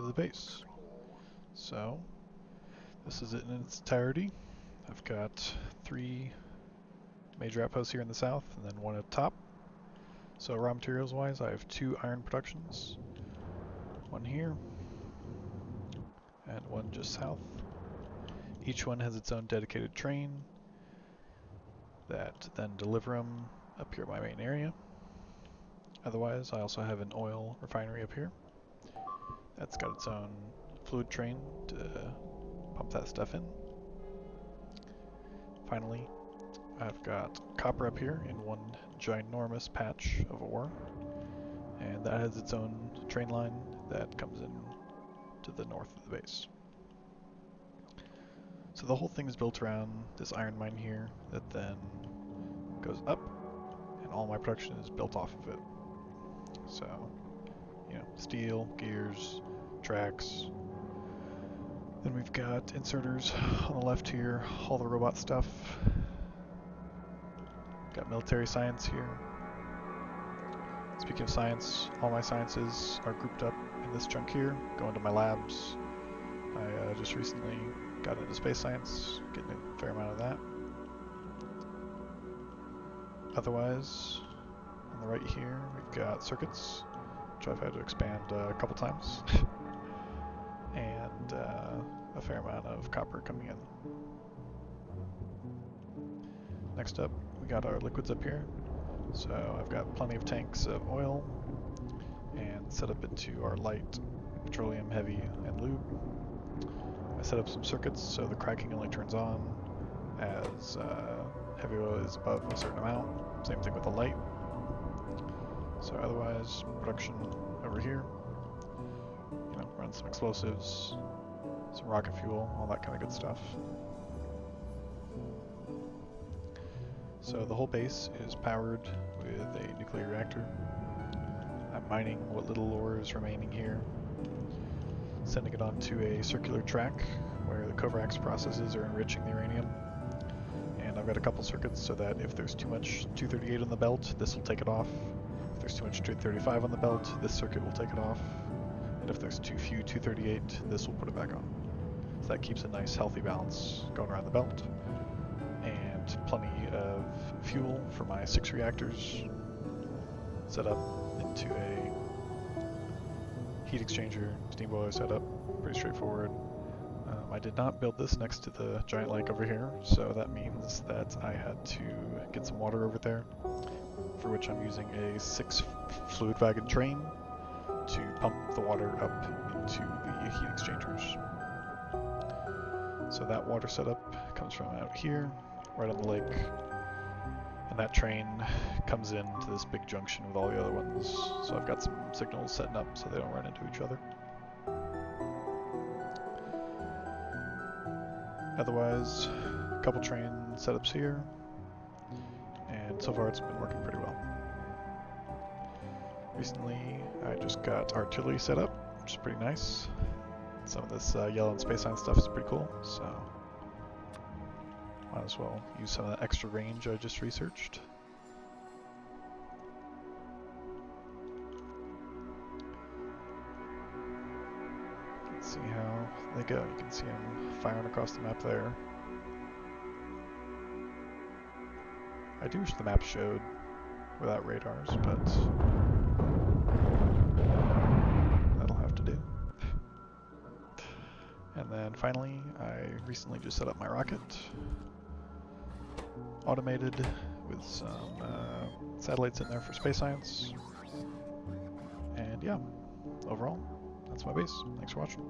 to the base. So, this is it in its entirety. I've got 3 major outposts here in the south, and then 1 at the top. So raw materials wise, I have 2 iron productions. 1 here, and 1 just south. Each one has its own dedicated train that then deliver them up here at my main area. Otherwise, I also have an oil refinery up here. That's got its own fluid train to pump that stuff in. Finally, I've got copper up here in one ginormous patch of ore, and that has its own train line that comes in to the north of the base. So the whole thing is built around this iron mine here that then goes up, and all my production is built off of it. So, you know, steel, gears, tracks. Then we've got inserters on the left here, all the robot stuff. Got military science here. Speaking of science, all my sciences are grouped up in this chunk here, go into my labs. I just recently got into space science, getting a fair amount of that. Otherwise, on the right here, we've got circuits, which I've had to expand a couple times, and a fair amount of copper coming in. Next up, we got our liquids up here. So I've got plenty of tanks of oil, and set up into our light, petroleum, heavy, and lube. I set up some circuits so the cracking only turns on as heavy oil is above a certain amount. Same thing with the light. So otherwise, production over here. You know, run some explosives, some rocket fuel, all that kind of good stuff. So the whole base is powered with a nuclear reactor. I'm mining what little ore is remaining here, sending it onto a circular track where the Kovacs processes are enriching the uranium. And I've got a couple circuits so that if there's too much 238 on the belt, this will take it off. If there's too much 235 on the belt, this circuit will take it off. And if there's too few 238, this will put it back on. So that keeps a nice healthy balance going around the belt. And plenty of fuel for my 6 reactors set up into a heat exchanger, steam boiler setup, pretty straightforward. I did not build this next to the giant lake over here, so that means that I had to get some water over there, for which I'm using a 6 fluid wagon train to pump the water up into the heat exchangers. So that water setup comes from out here, right on the lake, and that train comes into this big junction with all the other ones, so I've got some signals setting up so they don't run into each other. Otherwise, a couple train setups here, and so far it's been working pretty well. Recently, I just got artillery set up, which is pretty nice. Some of this yellow and space science stuff is pretty cool, so might as well use some of that extra range I just researched. Let's see how they go. You can see them firing across the map there. I do wish the map showed without radars, but that'll have to do. And then finally, I recently just set up my rocket. Automated with some satellites in there for space science. And yeah, overall, that's my base. Thanks for watching.